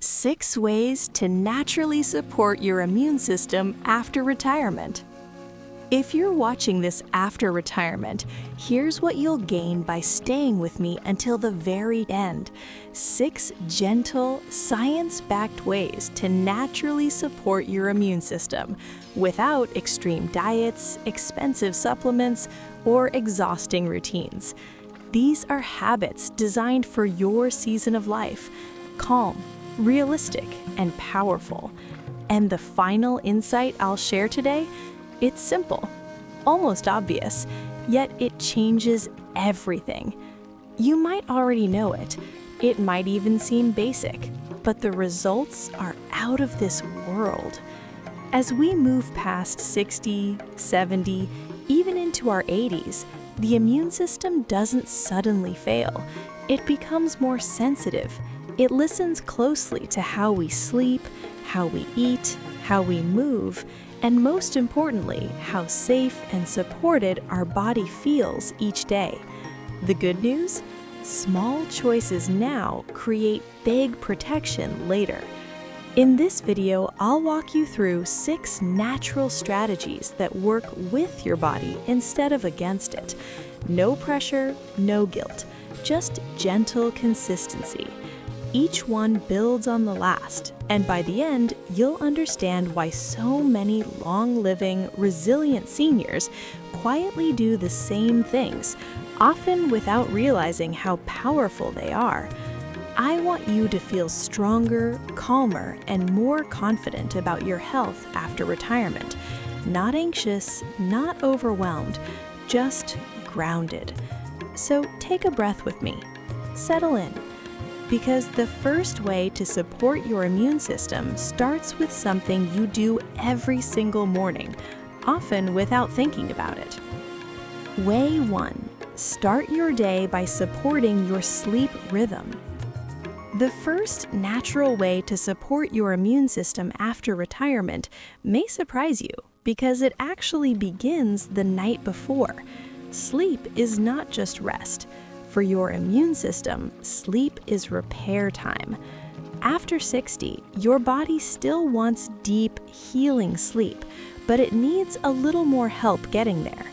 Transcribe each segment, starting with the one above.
6 ways to naturally support your immune system after retirement. If you're watching this after retirement, here's what you'll gain by staying with me until the very end. 6 gentle, science-backed ways to naturally support your immune system without extreme diets, expensive supplements, or exhausting routines. These are habits designed for your season of life, calm, realistic, and powerful. And the final insight I'll share today, it's simple, almost obvious, yet it changes everything. You might already know it. It might even seem basic, but the results are out of this world. As we move past 60, 70, even into our 80s, the immune system doesn't suddenly fail. It becomes more sensitive. It listens closely to how we sleep, how we eat, how we move, and most importantly, how safe and supported our body feels each day. The good news? Small choices now create big protection later. In this video, I'll walk you through 6 natural strategies that work with your body instead of against it. No pressure, no guilt, just gentle consistency. Each one builds on the last, and by the end, you'll understand why so many long-living, resilient seniors quietly do the same things, often without realizing how powerful they are. I want you to feel stronger, calmer, and more confident about your health after retirement. Not anxious, not overwhelmed, just grounded. So take a breath with me. Settle in. Because the first way to support your immune system starts with something you do every single morning, often without thinking about it. Way 1. Start your day by supporting your sleep rhythm. The first natural way to support your immune system after retirement may surprise you because it actually begins the night before. Sleep is not just rest. For your immune system, sleep is repair time. After 60, your body still wants deep, healing sleep, but it needs a little more help getting there.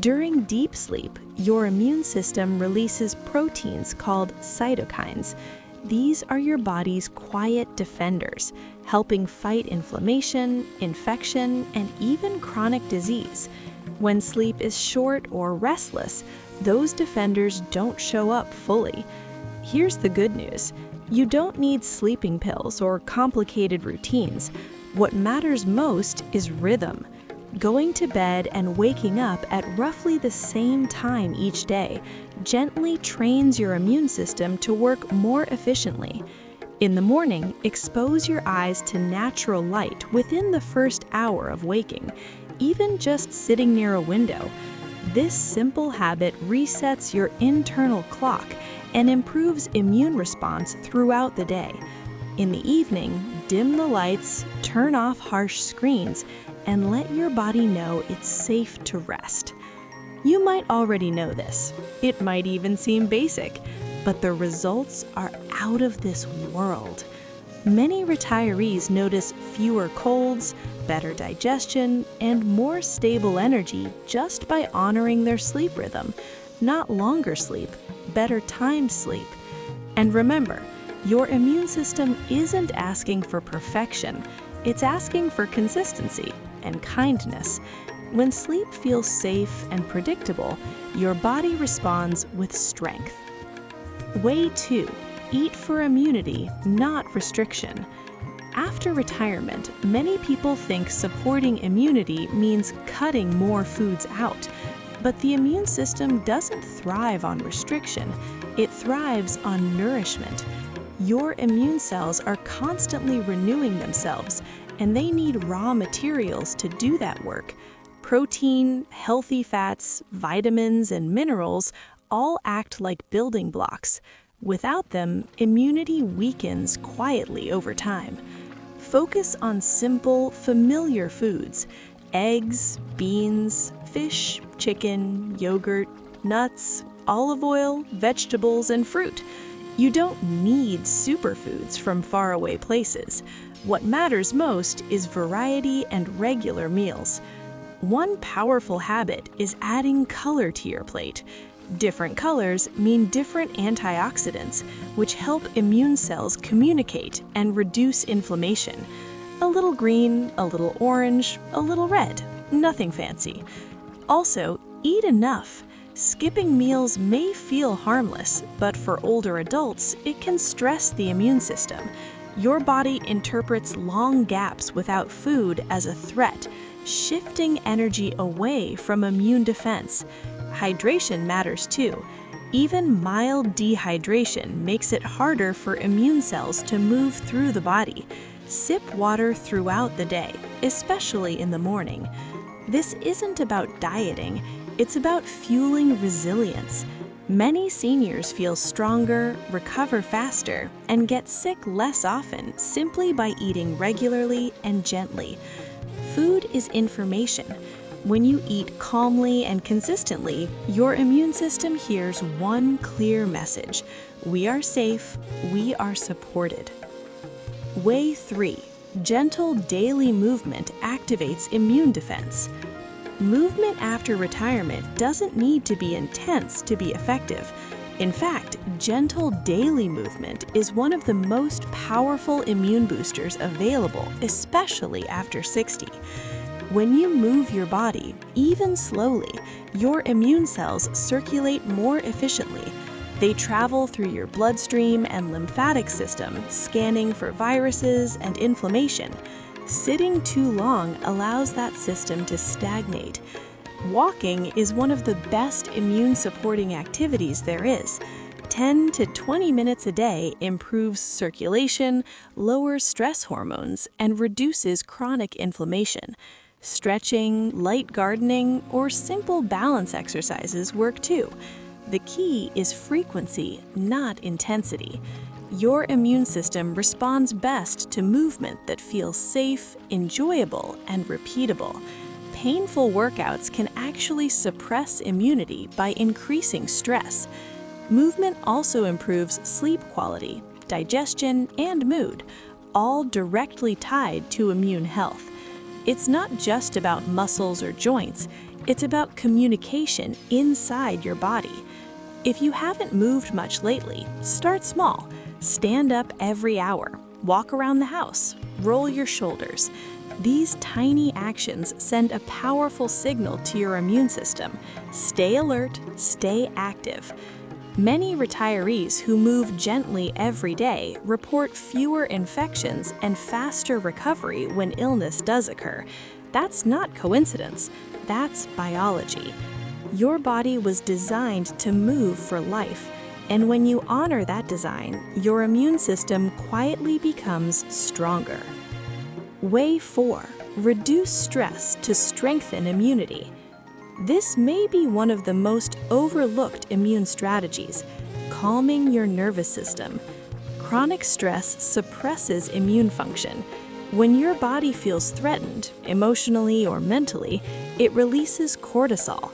During deep sleep, your immune system releases proteins called cytokines. These are your body's quiet defenders, helping fight inflammation, infection, and even chronic disease. When sleep is short or restless, those defenders don't show up fully. Here's the good news. You don't need sleeping pills or complicated routines. What matters most is rhythm. Going to bed and waking up at roughly the same time each day gently trains your immune system to work more efficiently. In the morning, expose your eyes to natural light within the first hour of waking, even just sitting near a window. This simple habit resets your internal clock and improves immune response throughout the day. In the evening, dim the lights, turn off harsh screens, and let your body know it's safe to rest. You might already know this. It might even seem basic, but the results are out of this world. Many retirees notice fewer colds, better digestion, and more stable energy just by honoring their sleep rhythm. Not longer sleep, better timed sleep. And remember, your immune system isn't asking for perfection. It's asking for consistency and kindness. When sleep feels safe and predictable, your body responds with strength. Way 2. Eat for immunity, not restriction. After retirement, many people think supporting immunity means cutting more foods out. But the immune system doesn't thrive on restriction. It thrives on nourishment. Your immune cells are constantly renewing themselves, and they need raw materials to do that work. Protein, healthy fats, vitamins, and minerals all act like building blocks. Without them, immunity weakens quietly over time. Focus on simple, familiar foods: eggs, beans, fish, chicken, yogurt, nuts, olive oil, vegetables, and fruit. You don't need superfoods from faraway places. What matters most is variety and regular meals. One powerful habit is adding color to your plate. Different colors mean different antioxidants, which help immune cells communicate and reduce inflammation. A little green, a little orange, a little red. Nothing fancy. Also, eat enough. Skipping meals may feel harmless, but for older adults, it can stress the immune system. Your body interprets long gaps without food as a threat, shifting energy away from immune defense. Hydration matters too. Even mild dehydration makes it harder for immune cells to move through the body. Sip water throughout the day, especially in the morning. This isn't about dieting, it's about fueling resilience. Many seniors feel stronger, recover faster, and get sick less often simply by eating regularly and gently. Food is information. When you eat calmly and consistently, your immune system hears one clear message: we are safe, we are supported. Way 3. Gentle daily movement activates immune defense. Movement after retirement doesn't need to be intense to be effective. In fact, gentle daily movement is one of the most powerful immune boosters available, especially after 60. When you move your body, even slowly, your immune cells circulate more efficiently. They travel through your bloodstream and lymphatic system, scanning for viruses and inflammation. Sitting too long allows that system to stagnate. Walking is one of the best immune-supporting activities there is. 10 to 20 minutes a day improves circulation, lowers stress hormones, and reduces chronic inflammation. Stretching, light gardening, or simple balance exercises work too. The key is frequency, not intensity. Your immune system responds best to movement that feels safe, enjoyable, and repeatable. Painful workouts can actually suppress immunity by increasing stress. Movement also improves sleep quality, digestion, and mood, all directly tied to immune health. It's not just about muscles or joints, it's about communication inside your body. If you haven't moved much lately, start small. Stand up every hour, walk around the house, roll your shoulders. These tiny actions send a powerful signal to your immune system. Stay alert, stay active. Many retirees who move gently every day report fewer infections and faster recovery when illness does occur. That's not coincidence, that's biology. Your body was designed to move for life. And when you honor that design, your immune system quietly becomes stronger. Way 4. Reduce stress to strengthen immunity. This may be one of the most overlooked immune strategies, calming your nervous system. Chronic stress suppresses immune function. When your body feels threatened, emotionally or mentally, it releases cortisol.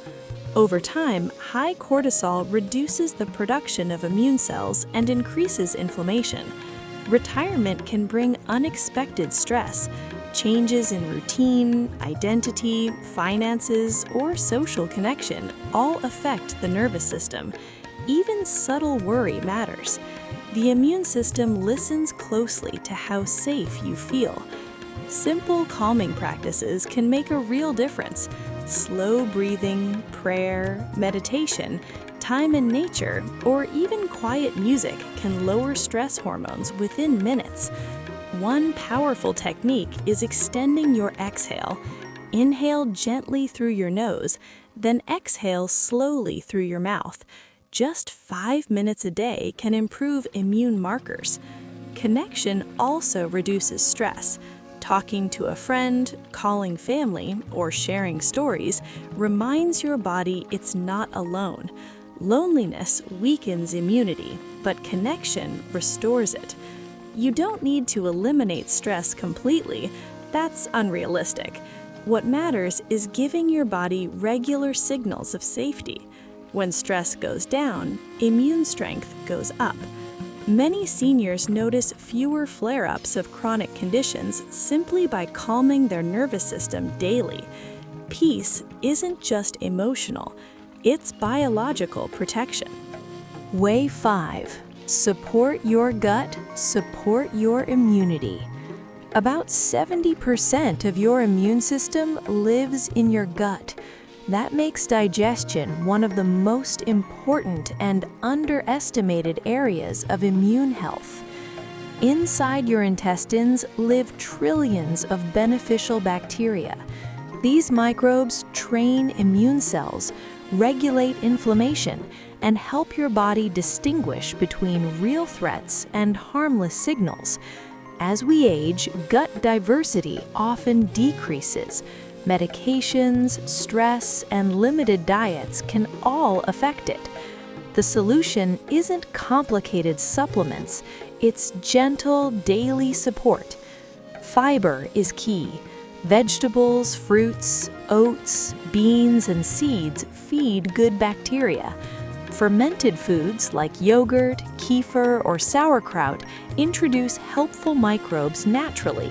Over time, high cortisol reduces the production of immune cells and increases inflammation. Retirement can bring unexpected stress. Changes in routine, identity, finances, or social connection all affect the nervous system. Even subtle worry matters. The immune system listens closely to how safe you feel. Simple calming practices can make a real difference. Slow breathing, prayer, meditation, time in nature, or even quiet music can lower stress hormones within minutes. One powerful technique is extending your exhale. Inhale gently through your nose, then exhale slowly through your mouth. Just 5 minutes a day can improve immune markers. Connection also reduces stress. Talking to a friend, calling family, or sharing stories reminds your body it's not alone. Loneliness weakens immunity, but connection restores it. You don't need to eliminate stress completely. That's unrealistic. What matters is giving your body regular signals of safety. When stress goes down, immune strength goes up. Many seniors notice fewer flare-ups of chronic conditions simply by calming their nervous system daily. Peace isn't just emotional, it's biological protection. Way 5. Support your gut, support your immunity. About 70% of your immune system lives in your gut. That makes digestion one of the most important and underestimated areas of immune health. Inside your intestines live trillions of beneficial bacteria. These microbes train immune cells, regulate inflammation, and help your body distinguish between real threats and harmless signals. As we age, gut diversity often decreases. Medications, stress, and limited diets can all affect it. The solution isn't complicated supplements, it's gentle daily support. Fiber is key. Vegetables, fruits, oats, beans, and seeds feed good bacteria. Fermented foods like yogurt, kefir, or sauerkraut introduce helpful microbes naturally.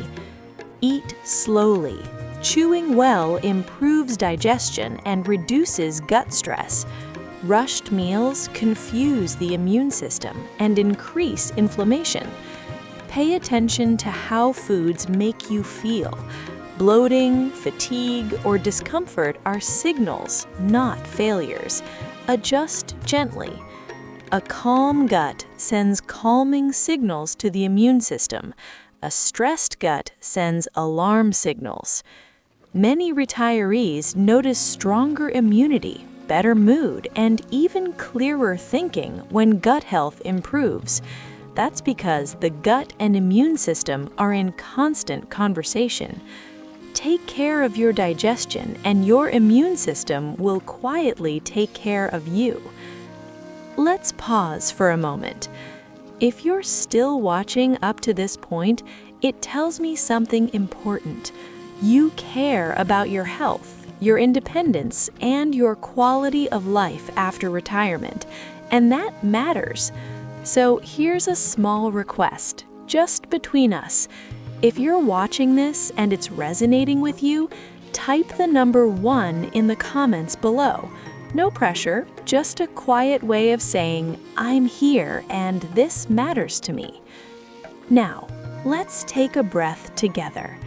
Eat slowly. Chewing well improves digestion and reduces gut stress. Rushed meals confuse the immune system and increase inflammation. Pay attention to how foods make you feel. Bloating, fatigue, or discomfort are signals, not failures. Adjust gently. A calm gut sends calming signals to the immune system. A stressed gut sends alarm signals. Many retirees notice stronger immunity, better mood, and even clearer thinking when gut health improves. That's because the gut and immune system are in constant conversation. Take care of your digestion, and your immune system will quietly take care of you. Let's pause for a moment. If you're still watching up to this point, it tells me something important. You care about your health, your independence, and your quality of life after retirement, and that matters. So here's a small request, just between us. If you're watching this and it's resonating with you, type the number 1 in the comments below. No pressure, just a quiet way of saying, I'm here and this matters to me. Now, let's take a breath together.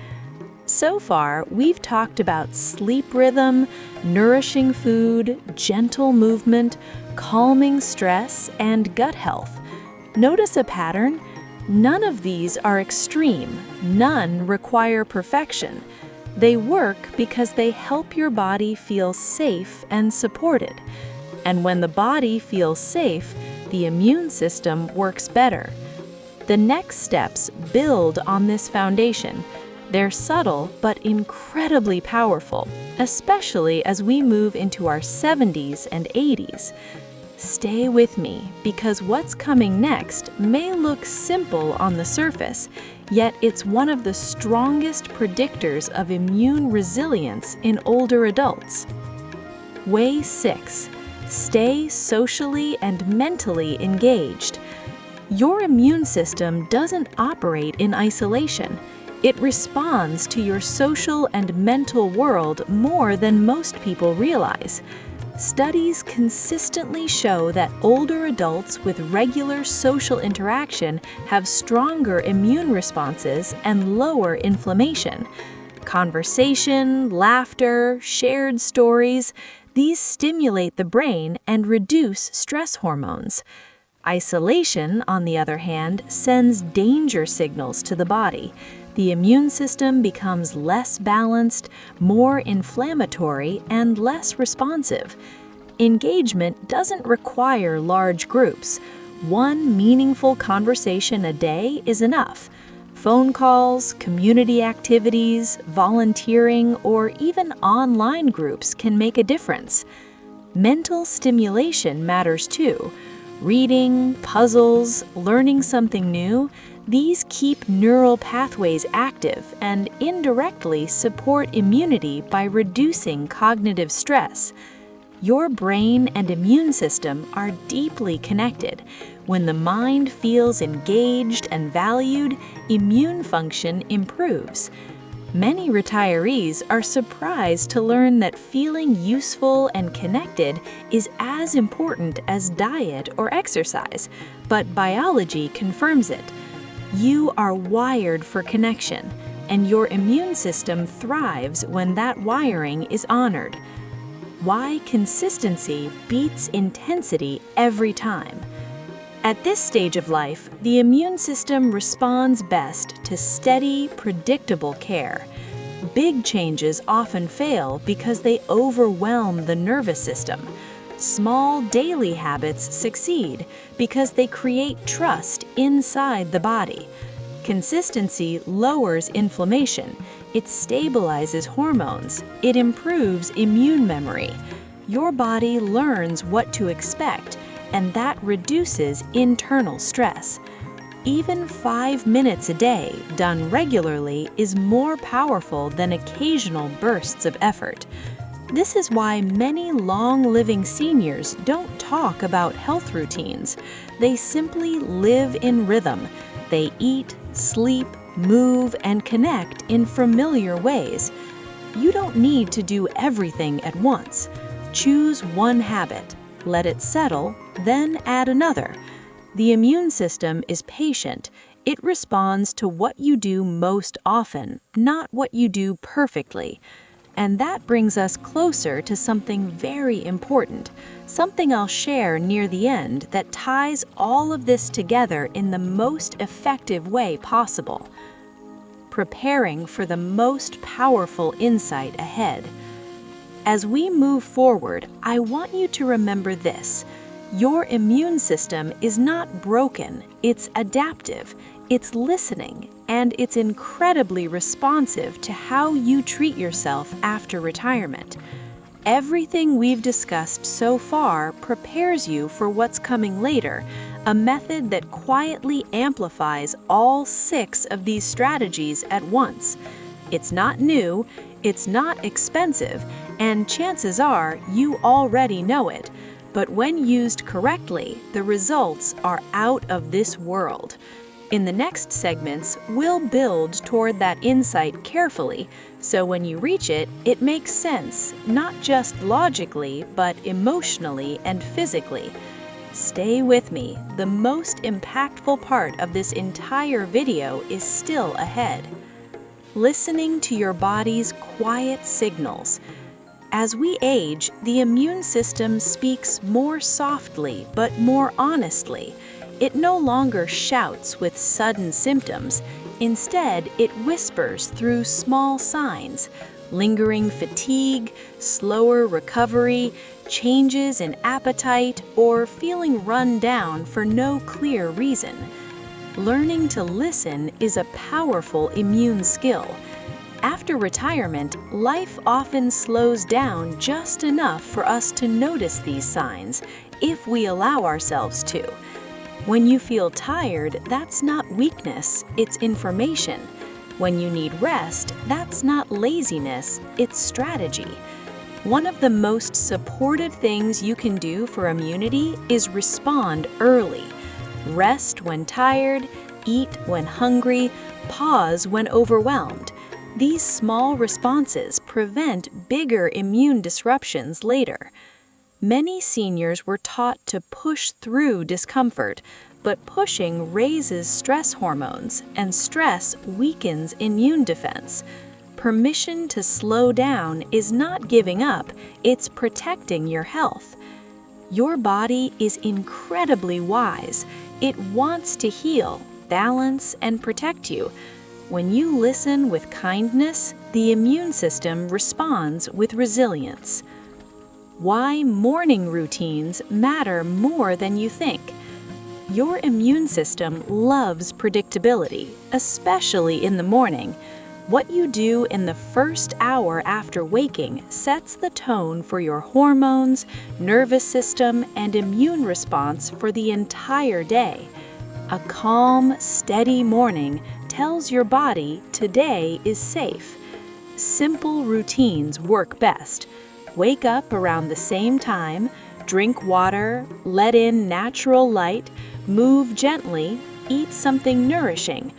So far, we've talked about sleep rhythm, nourishing food, gentle movement, calming stress, and gut health. Notice a pattern? None of these are extreme. None require perfection. They work because they help your body feel safe and supported. And when the body feels safe, the immune system works better. The next steps build on this foundation. They're subtle but incredibly powerful, especially as we move into our 70s and 80s. Stay with me, because what's coming next may look simple on the surface, yet it's one of the strongest predictors of immune resilience in older adults. Way 6. Stay socially and mentally engaged. Your immune system doesn't operate in isolation. It responds to your social and mental world more than most people realize. Studies consistently show that older adults with regular social interaction have stronger immune responses and lower inflammation. Conversation, laughter, shared stories, these stimulate the brain and reduce stress hormones. Isolation, on the other hand, sends danger signals to the body. The immune system becomes less balanced, more inflammatory, and less responsive. Engagement doesn't require large groups. One meaningful conversation a day is enough. Phone calls, community activities, volunteering, or even online groups can make a difference. Mental stimulation matters too. Reading, puzzles, learning something new, these keep neural pathways active and indirectly support immunity by reducing cognitive stress. Your brain and immune system are deeply connected. When the mind feels engaged and valued, immune function improves. Many retirees are surprised to learn that feeling useful and connected is as important as diet or exercise, but biology confirms it. You are wired for connection, and your immune system thrives when that wiring is honored. Why consistency beats intensity every time. At this stage of life, the immune system responds best to steady, predictable care. Big changes often fail because they overwhelm the nervous system. Small daily habits succeed because they create trust inside the body. Consistency lowers inflammation. It stabilizes hormones. It improves immune memory. Your body learns what to expect, and that reduces internal stress. Even 5 minutes a day, done regularly, is more powerful than occasional bursts of effort. This is why many long-living seniors don't talk about health routines. They simply live in rhythm. They eat, sleep, move, and connect in familiar ways. You don't need to do everything at once. Choose one habit, let it settle, then add another. The immune system is patient. It responds to what you do most often, not what you do perfectly. And that brings us closer to something very important, something I'll share near the end that ties all of this together in the most effective way possible. Preparing for the most powerful insight ahead. As we move forward, I want you to remember this. Your immune system is not broken, it's adaptive, it's listening, and it's incredibly responsive to how you treat yourself after retirement. Everything we've discussed so far prepares you for what's coming later, a method that quietly amplifies all 6 of these strategies at once. It's not new, it's not expensive, and chances are you already know it. But when used correctly, the results are out of this world. In the next segments, we'll build toward that insight carefully, so when you reach it, it makes sense, not just logically, but emotionally and physically. Stay with me. The most impactful part of this entire video is still ahead. Listening to your body's quiet signals. As we age, the immune system speaks more softly but more honestly. It no longer shouts with sudden symptoms. Instead, it whispers through small signs: lingering fatigue, slower recovery, changes in appetite, or feeling run down for no clear reason. Learning to listen is a powerful immune skill. After retirement, life often slows down just enough for us to notice these signs, if we allow ourselves to. When you feel tired, that's not weakness, it's information. When you need rest, that's not laziness, it's strategy. One of the most supportive things you can do for immunity is respond early. Rest when tired, eat when hungry, pause when overwhelmed. These small responses prevent bigger immune disruptions later. Many seniors were taught to push through discomfort, but pushing raises stress hormones, and stress weakens immune defense. Permission to slow down is not giving up, it's protecting your health. Your body is incredibly wise. It wants to heal, balance, and protect you. When you listen with kindness, the immune system responds with resilience. Why morning routines matter more than you think. Your immune system loves predictability, especially in the morning. What you do in the first hour after waking sets the tone for your hormones, nervous system, and immune response for the entire day. A calm, steady morning tells your body today is safe. Simple routines work best. Wake up around the same time, drink water, let in natural light, move gently, eat something nourishing.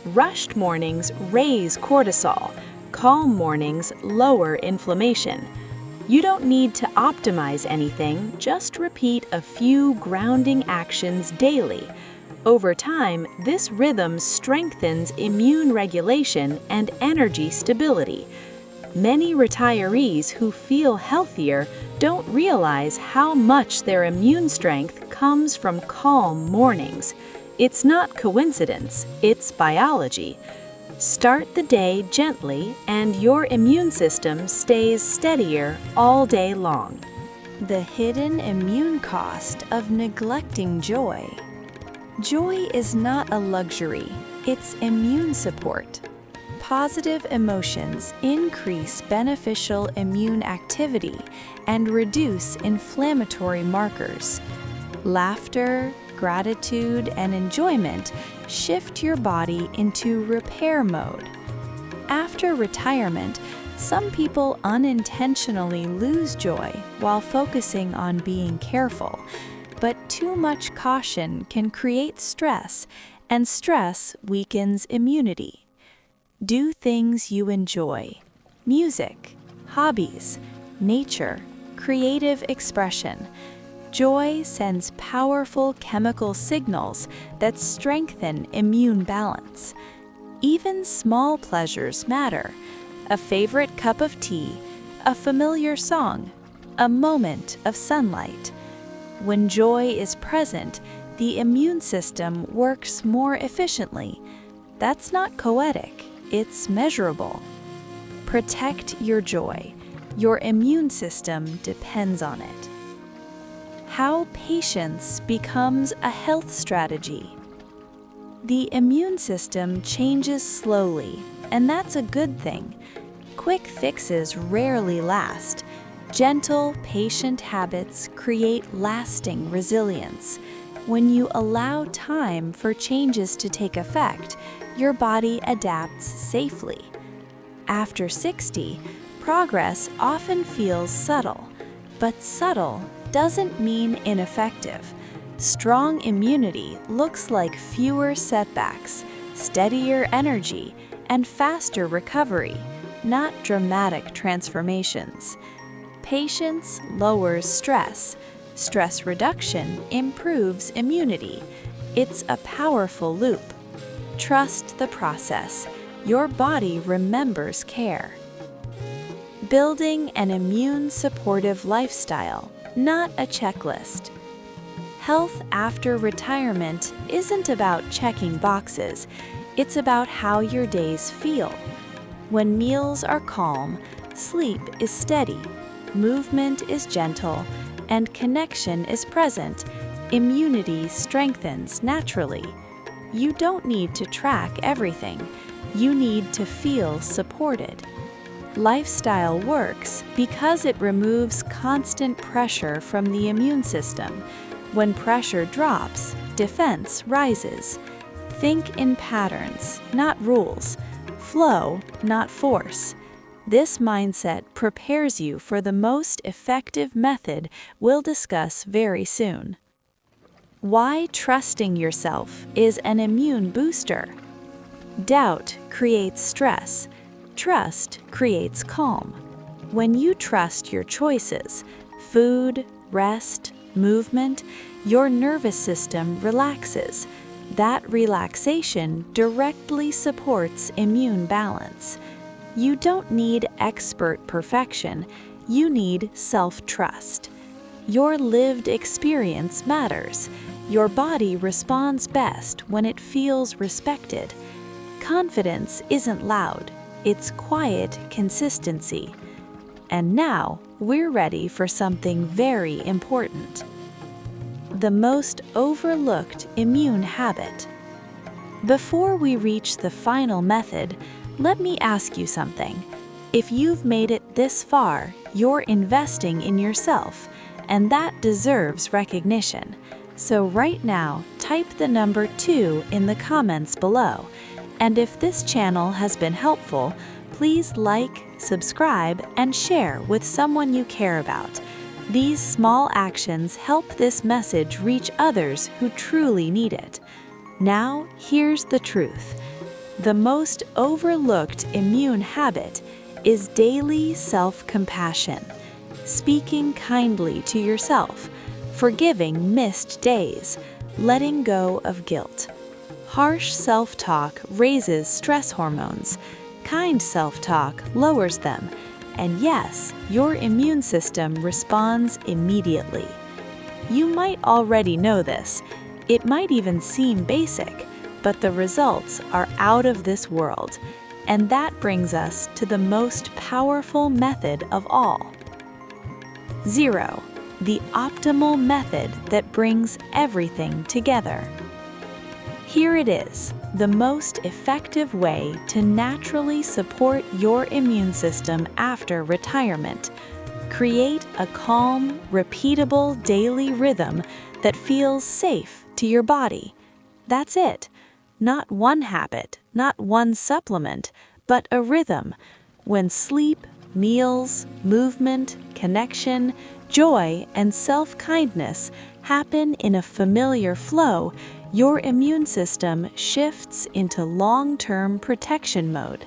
Rushed mornings raise cortisol. Calm mornings lower inflammation. You don't need to optimize anything, just repeat a few grounding actions daily. Over time, this rhythm strengthens immune regulation and energy stability. Many retirees who feel healthier don't realize how much their immune strength comes from calm mornings. It's not coincidence, it's biology. Start the day gently and your immune system stays steadier all day long. The hidden immune cost of neglecting joy. Joy is not a luxury, it's immune support. Positive emotions increase beneficial immune activity and reduce inflammatory markers. Laughter, gratitude, and enjoyment shift your body into repair mode. After retirement, some people unintentionally lose joy while focusing on being careful, but too much caution can create stress, and stress weakens immunity. Do things you enjoy: music, hobbies, nature, creative expression. Joy sends powerful chemical signals that strengthen immune balance. Even small pleasures matter: a favorite cup of tea, a familiar song, a moment of sunlight. When joy is present, the immune system works more efficiently. That's not poetic, it's measurable. Protect your joy. Your immune system depends on it. How patience becomes a health strategy. The immune system changes slowly, and that's a good thing. Quick fixes rarely last. Gentle, patient habits create lasting resilience. When you allow time for changes to take effect, your body adapts safely. After 60, progress often feels subtle, but subtle doesn't mean ineffective. Strong immunity looks like fewer setbacks, steadier energy, and faster recovery, not dramatic transformations. Patience lowers stress. Stress reduction improves immunity. It's a powerful loop. Trust the process. Your body remembers care. Building an immune-supportive lifestyle, not a checklist. Health after retirement isn't about checking boxes. It's about how your days feel. When meals are calm, sleep is steady, movement is gentle, and connection is present, immunity strengthens naturally. You don't need to track everything. You need to feel supported. Lifestyle works because it removes constant pressure from the immune system. When pressure drops, defense rises. Think in patterns, not rules. Flow, not force. This mindset prepares you for the most effective method we'll discuss very soon. Why trusting yourself is an immune booster. Doubt creates stress. Trust creates calm. When you trust your choices, food, rest, movement, your nervous system relaxes. That relaxation directly supports immune balance. You don't need expert perfection, you need self-trust. Your lived experience matters. Your body responds best when it feels respected. Confidence isn't loud, it's quiet consistency. And now, we're ready for something very important. The most overlooked immune habit. Before we reach the final method, let me ask you something. If you've made it this far, you're investing in yourself, and that deserves recognition. So right now, type the number 2 in the comments below. And if this channel has been helpful, Please like, subscribe, and share with someone you care about. These small actions help this message reach others who truly need it. Now, here's the truth. The most overlooked immune habit is daily self-compassion. Speaking kindly to yourself, forgiving missed days, letting go of guilt. Harsh self-talk raises stress hormones. Kind self-talk lowers them. And yes, your immune system responds immediately. You might already know this. It might even seem basic, but the results are out of this world. And that brings us to the most powerful method of all. 0. The optimal method that brings everything together. Here it is, the most effective way to naturally support your immune system after retirement. Create a calm, repeatable daily rhythm that feels safe to your body. That's it. Not one habit, not one supplement, but a rhythm. When sleep, meals, movement, connection, joy, and self-kindness happen in a familiar flow, your immune system shifts into long-term protection mode.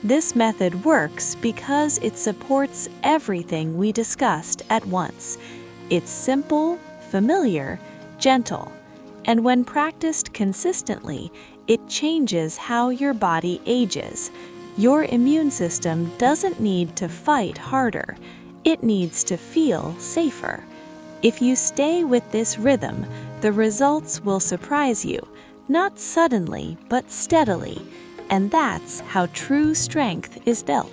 This method works because it supports everything we discussed at once. It's simple, familiar, gentle, and when practiced consistently, it changes how your body ages. Your immune system doesn't need to fight harder. It needs to feel safer. If you stay with this rhythm, the results will surprise you, not suddenly, but steadily. And that's how true strength is built.